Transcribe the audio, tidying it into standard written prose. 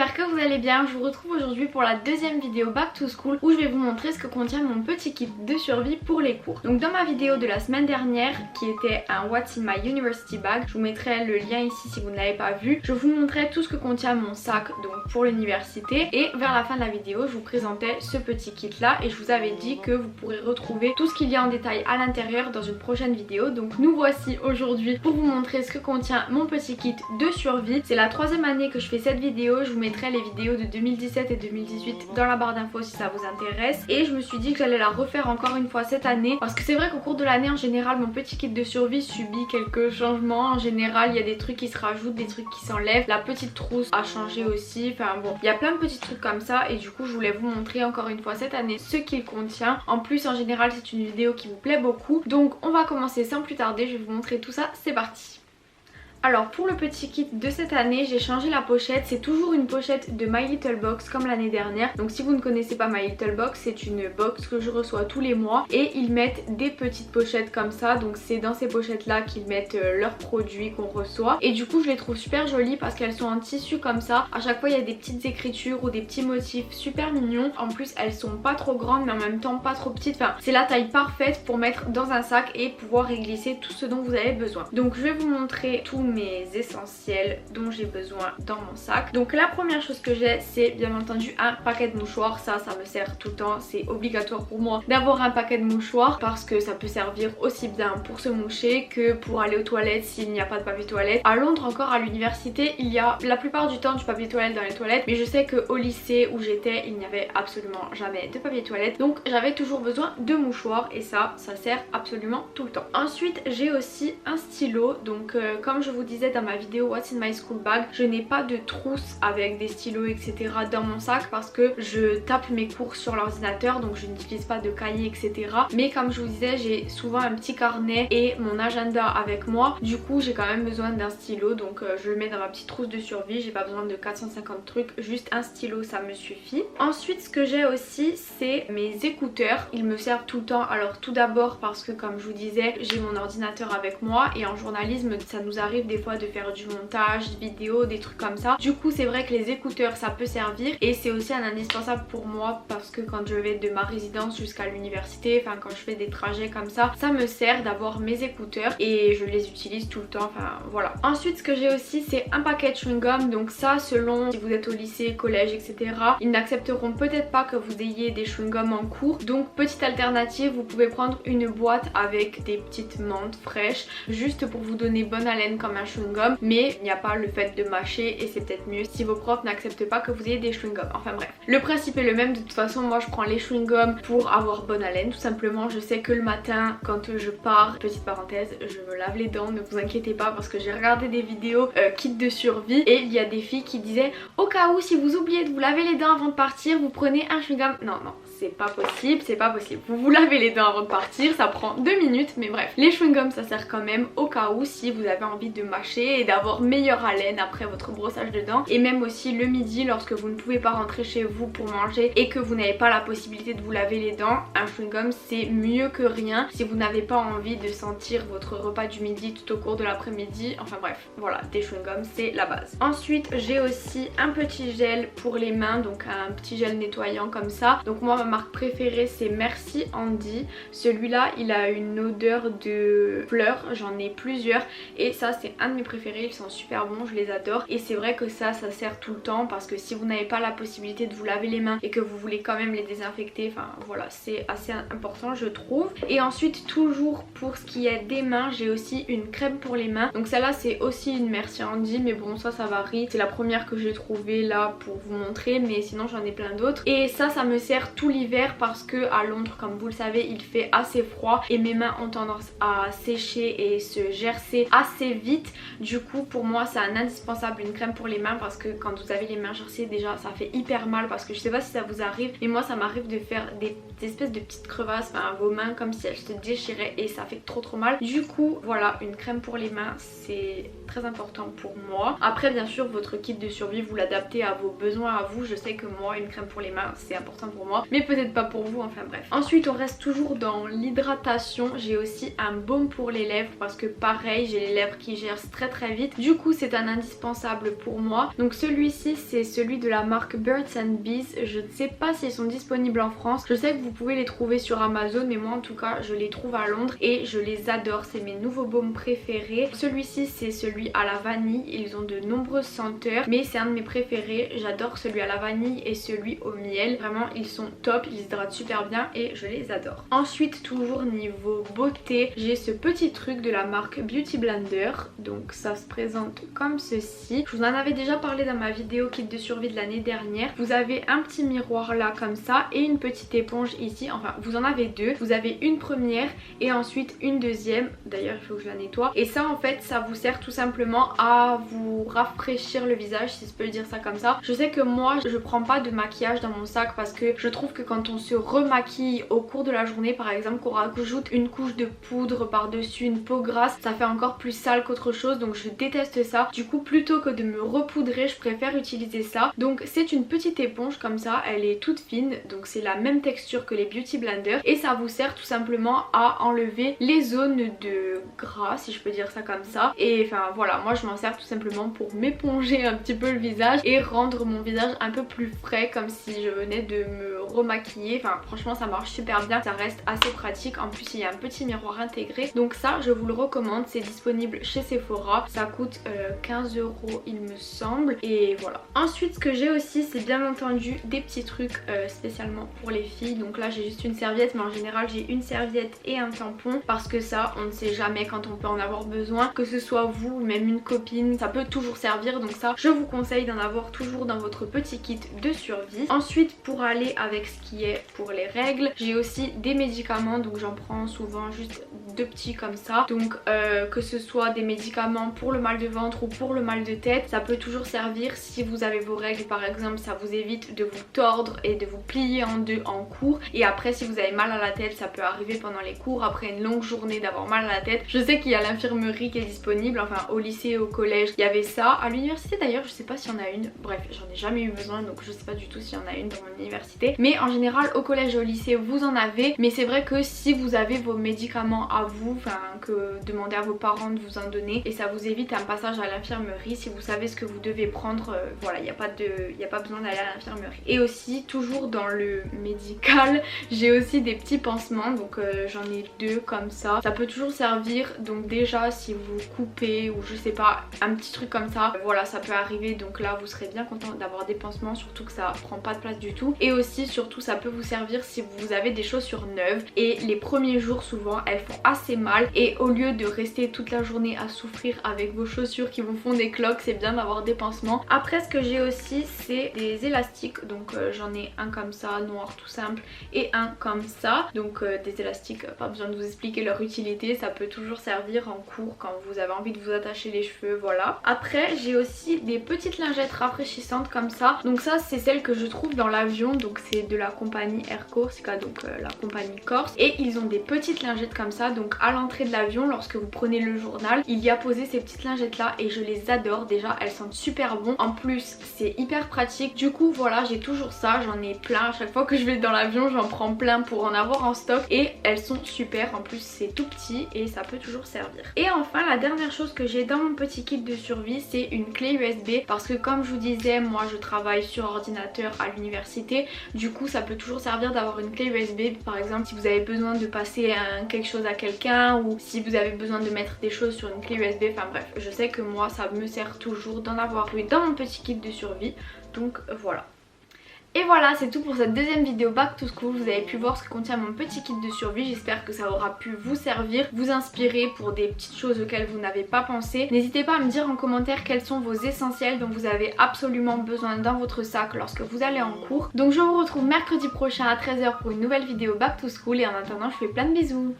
j'espère que vous allez bien. Je vous retrouve aujourd'hui pour la deuxième vidéo Back to School où je vais vous montrer ce que contient mon petit kit de survie pour les cours. Donc dans ma vidéo de la semaine dernière qui était un What's in my university bag, je vous mettrai le lien ici si vous ne l'avez pas vu, je vous montrais tout ce que contient mon sac donc pour l'université, et vers la fin de la vidéo je vous présentais ce petit kit là et je vous avais dit que vous pourrez retrouver tout ce qu'il y a en détail à l'intérieur dans une prochaine vidéo. Donc nous voici aujourd'hui pour vous montrer ce que contient mon petit kit de survie. C'est la troisième année que je fais cette vidéo, je vous mettrai les vidéos de 2017 et 2018 dans la barre d'infos si ça vous intéresse, et je me suis dit que j'allais la refaire encore une fois cette année parce que c'est vrai qu'au cours de l'année en général mon petit kit de survie subit quelques changements. En général il y a des trucs qui se rajoutent, des trucs qui s'enlèvent, la petite trousse a changé aussi, enfin bon, il y a plein de petits trucs comme ça et du coup je voulais vous montrer encore une fois cette année ce qu'il contient. En plus en général c'est une vidéo qui vous plaît beaucoup, donc on va commencer sans plus tarder, je vais vous montrer tout ça, c'est parti. Alors pour le petit kit de cette année, j'ai changé la pochette, c'est toujours une pochette de My Little Box comme l'année dernière. Donc si vous ne connaissez pas My Little Box, c'est une box que je reçois tous les mois et ils mettent des petites pochettes comme ça. Donc c'est dans ces pochettes là qu'ils mettent leurs produits qu'on reçoit, et du coup je les trouve super jolies parce qu'elles sont en tissu comme ça. À chaque fois il y a des petites écritures ou des petits motifs super mignons. En plus elles sont pas trop grandes mais en même temps pas trop petites, enfin c'est la taille parfaite pour mettre dans un sac et pouvoir y glisser tout ce dont vous avez besoin. Donc je vais vous montrer tous mes essentiels dont j'ai besoin dans mon sac. Donc la première chose que j'ai, c'est bien entendu un paquet de mouchoirs. Ça me sert tout le temps, c'est obligatoire pour moi d'avoir un paquet de mouchoirs parce que ça peut servir aussi bien pour se moucher que pour aller aux toilettes s'il n'y a pas de papier toilette. À Londres encore, à l'université, il y a la plupart du temps du papier toilette dans les toilettes, mais je sais qu'au lycée où j'étais il n'y avait absolument jamais de papier toilette, donc j'avais toujours besoin de mouchoirs et ça sert absolument tout le temps. Ensuite j'ai aussi un stylo, donc comme je vous disais dans ma vidéo What's in my school bag, je n'ai pas de trousse avec des stylos etc dans mon sac parce que je tape mes cours sur l'ordinateur, donc je n'utilise pas de cahier etc. Mais comme je vous disais, j'ai souvent un petit carnet et mon agenda avec moi, du coup j'ai quand même besoin d'un stylo, donc je le mets dans ma petite trousse de survie. J'ai pas besoin de 450 trucs, juste un stylo ça me suffit. Ensuite ce que j'ai aussi c'est mes écouteurs, ils me servent tout le temps. Alors tout d'abord parce que comme je vous disais j'ai mon ordinateur avec moi et en journalisme ça nous arrive des fois de faire du montage vidéo, des trucs comme ça. Du coup c'est vrai que les écouteurs ça peut servir et c'est aussi un indispensable pour moi parce que quand je vais de ma résidence jusqu'à l'université, enfin quand je fais des trajets comme ça me sert d'avoir mes écouteurs et je les utilise tout le temps, enfin voilà. Ensuite ce que j'ai aussi c'est un paquet de chewing-gum, donc ça selon si vous êtes au lycée, collège etc, ils n'accepteront peut-être pas que vous ayez des chewing-gums en cours, donc petite alternative, vous pouvez prendre une boîte avec des petites menthes fraîches juste pour vous donner bonne haleine comme un chewing-gum, mais il n'y a pas le fait de mâcher et c'est peut-être mieux si vos profs n'acceptent pas que vous ayez des chewing-gums. Enfin bref, le principe est le même. De toute façon moi je prends les chewing-gums pour avoir bonne haleine tout simplement. Je sais que le matin quand je pars, petite parenthèse, je me lave les dents, ne vous inquiétez pas parce que j'ai regardé des vidéos kit de survie et il y a des filles qui disaient au cas où si vous oubliez de vous laver les dents avant de partir vous prenez un chewing-gum. Non c'est pas possible, c'est pas possible. Vous vous lavez les dents avant de partir, ça prend 2 minutes, mais bref. Les chewing-gums ça sert quand même au cas où si vous avez envie de mâcher et d'avoir meilleure haleine après votre brossage de dents. Et même aussi le midi lorsque vous ne pouvez pas rentrer chez vous pour manger et que vous n'avez pas la possibilité de vous laver les dents, un chewing-gum c'est mieux que rien si vous n'avez pas envie de sentir votre repas du midi tout au cours de l'après-midi. Enfin bref, voilà, des chewing-gums c'est la base. Ensuite j'ai aussi un petit gel pour les mains, donc un petit gel nettoyant comme ça. Donc moi ma marque préférée c'est Merci Andy. Celui-là il a une odeur de fleurs, j'en ai plusieurs et ça c'est un de mes préférés, ils sont super bons, je les adore. Et c'est vrai que ça sert tout le temps parce que si vous n'avez pas la possibilité de vous laver les mains et que vous voulez quand même les désinfecter, enfin voilà, c'est assez important je trouve. Et ensuite toujours pour ce qui est des mains, j'ai aussi une crème pour les mains. Donc celle-là c'est aussi une Merci Andy, mais bon ça varie, c'est la première que j'ai trouvée là pour vous montrer, mais sinon j'en ai plein d'autres. Et ça me sert tout l'hiver parce que à Londres comme vous le savez il fait assez froid et mes mains ont tendance à sécher et se gercer assez vite. Du coup pour moi c'est un indispensable une crème pour les mains parce que quand vous avez les mains gercées déjà ça fait hyper mal, parce que je sais pas si ça vous arrive mais moi ça m'arrive de faire des espèces de petites crevasses à vos mains comme si elles se déchiraient et ça fait trop mal. Du coup voilà, une crème pour les mains c'est très important pour moi. Après bien sûr votre kit de survie vous l'adaptez à vos besoins à vous. Je sais que moi une crème pour les mains c'est important pour moi, mais peut-être pas pour vous, enfin bref. Ensuite on reste toujours dans l'hydratation. J'ai aussi un baume pour les lèvres parce que pareil j'ai les lèvres qui gercent très vite. Du coup c'est un indispensable pour moi. Donc celui-ci c'est celui de la marque Birds and Bees. Je ne sais pas s'ils sont disponibles en France. Je sais que vous pouvez les trouver sur Amazon mais moi en tout cas je les trouve à Londres et je les adore. C'est mes nouveaux baumes préférés. Celui-ci c'est celui à la vanille. Ils ont de nombreuses senteurs mais c'est un de mes préférés. J'adore celui à la vanille et celui au miel. Vraiment ils sont top, ils hydratent super bien et je les adore. Ensuite toujours niveau beauté, j'ai ce petit truc de la marque Beauty Blender. Donc ça se présente comme ceci. Je vous en avais déjà parlé dans ma vidéo kit de survie de l'année dernière. Vous avez un petit miroir là comme ça et une petite éponge ici. Enfin vous en avez deux. Vous avez une première et ensuite une deuxième. D'ailleurs il faut que je la nettoie. Et ça en fait ça vous sert tout simplement à vous rafraîchir le visage, si je peux dire ça comme ça. Je sais que moi je prends pas de maquillage dans mon sac parce que je trouve que quand on se remaquille au cours de la journée par exemple, qu'on rajoute une couche de poudre par dessus une peau grasse, ça fait encore plus sale qu'autre chose, donc je déteste ça. Du coup plutôt que de me repoudrer je préfère utiliser ça. Donc c'est une petite éponge comme ça, elle est toute fine, donc c'est la même texture que les Beauty Blender et ça vous sert tout simplement à enlever les zones de gras, si je peux dire ça comme ça. Et enfin voilà, moi je m'en sers tout simplement pour m'éponger un petit peu le visage et rendre mon visage un peu plus frais, comme si je venais de me remaquiller. Enfin franchement ça marche super bien, ça reste assez pratique. En plus il y a un petit miroir intégré, donc ça je vous le recommande. C'est disponible chez Sephora, ça coûte 15 € il me semble. Et voilà. Ensuite ce que j'ai aussi c'est bien entendu des petits trucs spécialement pour les filles. Donc là j'ai juste une serviette, mais en général j'ai une serviette et un tampon parce que ça on ne sait jamais quand on peut en avoir besoin, que ce soit vous ou même une copine, ça peut toujours servir. Donc ça je vous conseille d'en avoir toujours dans votre petit kit de survie. Ensuite pour aller avec ce qui est pour les règles, j'ai aussi des médicaments, donc j'en prends souvent juste deux petits comme ça. Donc que ce soit des médicaments pour le mal de ventre ou pour le mal de tête, ça peut toujours servir. Si vous avez vos règles par exemple, ça vous évite de vous tordre et de vous plier en deux en cours. Et après si vous avez mal à la tête, ça peut arriver pendant les cours, après une longue journée d'avoir mal à la tête. Je sais qu'il y a l'infirmerie qui est disponible, enfin au lycée et au collège il y avait ça. À l'université d'ailleurs je sais pas s'il y en a une, bref j'en ai jamais eu besoin donc je sais pas du tout s'il y en a une dans mon université. Mais en général au collège et au lycée vous en avez. Mais c'est vrai que si vous avez vos médicaments à vous, enfin que demandez à vos parents de vous en donner, et ça vous évite un passage à l'infirmerie. Si vous savez ce que vous devez prendre, voilà, il n'y a pas besoin d'aller à l'infirmerie. Et aussi toujours dans le médical, j'ai aussi des petits pansements, donc j'en ai deux comme ça. Ça peut toujours servir, donc déjà si vous coupez ou je sais pas, un petit truc comme ça, voilà ça peut arriver, donc là vous serez bien content d'avoir des pansements, surtout que ça prend pas de place du tout. Et aussi surtout ça peut vous servir si vous avez des chaussures neuves et les premiers jours souvent elles font assez mal, et au lieu de rester toute la journée à souffrir avec vos chaussures qui vous font des cloques, c'est bien d'avoir des pansements. Après ce que j'ai aussi c'est des élastiques, donc j'en ai un comme ça noir tout simple et un comme ça. Donc des élastiques, pas besoin de vous expliquer leur utilité, ça peut toujours servir en cours quand vous avez envie de vous attacher les cheveux, voilà. Après j'ai aussi des petites lingettes rafraîchissantes comme ça, donc ça c'est celle que je trouve dans l'avion, donc c'est de la compagnie Air Corsica, donc la compagnie corse, et ils ont des petites lingettes comme ça. Donc à l'entrée de l'avion lorsque vous prenez le journal, il y a posé ces petites lingettes là et je les adore. Déjà elles sentent super bon, en plus c'est hyper pratique. Du coup voilà, j'ai toujours ça, j'en ai plein, à chaque fois que je vais dans l'avion j'en prends plein pour en avoir en stock et elles sont super. En plus c'est tout petit et ça peut toujours servir. Et enfin la dernière chose que j'ai dans mon petit kit de survie, c'est une clé USB, parce que comme je vous disais moi je travaille sur ordinateur à l'université, du coup ça peut toujours servir d'avoir une clé USB. Par exemple si vous avez besoin de passer quelque chose à quelqu'un, ou si vous avez besoin de mettre des choses sur une clé USB, enfin bref, je sais que moi ça me sert toujours d'en avoir une dans mon petit kit de survie, donc voilà. Et voilà, c'est tout pour cette deuxième vidéo Back to School. Vous avez pu voir ce que contient mon petit kit de survie. J'espère que ça aura pu vous servir, vous inspirer pour des petites choses auxquelles vous n'avez pas pensé. N'hésitez pas à me dire en commentaire quels sont vos essentiels dont vous avez absolument besoin dans votre sac lorsque vous allez en cours. Donc je vous retrouve mercredi prochain à 13 h pour une nouvelle vidéo Back to School, et en attendant je vous fais plein de bisous.